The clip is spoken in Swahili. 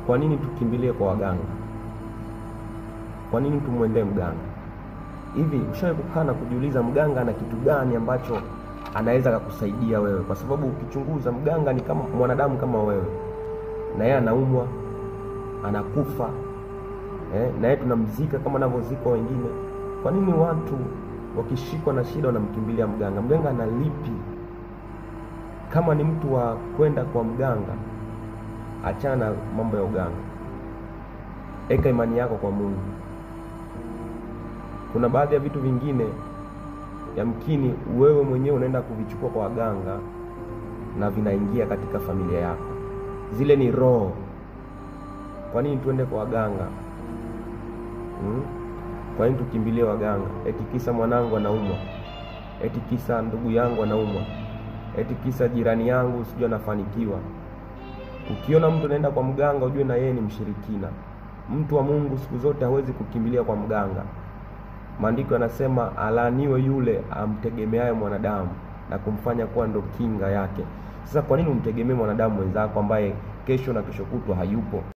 Kwa nini tukimbilie kwa waganga? Kwa nini tumwendee mganga? Hivi ushawahi kukaa na kujiuliza mganga ana kitu gani ambacho anaweza kukusaidia wewe? Kwa sababu ukichunguza, mganga ni kama mwanadamu kama wewe, na yeye anaumwa, anakufa, na yeye tunamzika kama anavyozika wengine. Kwa nini watu wakishikwa na shida wanamkimbilia mganga? Mganga analipi? Kama ni mtu wa kwenda kwa mganga, achana na mambo ya uganga, eka imani yako kwa Mungu. Kuna baadhi ya vitu vingine yamkini wewe mwenyewe unaenda kuvichukua kwa waganga na vinaingia katika familia yako. Zile ni roho. Kwa nini tuende kwa waganga? Kwa nini tukimbilie waganga? Eti kisa mwanangu anaumwa, eti kisa ndugu yangu anaumwa, eti kisa jirani yangu sijui anafanikiwa. Ukiona mtu anaenda kwa mganga, ujue na yeye ni mshirikina. Mtu wa Mungu siku zote hawezi kukimbilia kwa mganga. Maandiko yanasema alaaniwe yule amtegemeaye mwanadamu na kumfanya kuwa ndo kinga yake. Sasa kwa nini umtegemee mwanadamu wenzako ambaye kesho na kesho kutwa hayupo?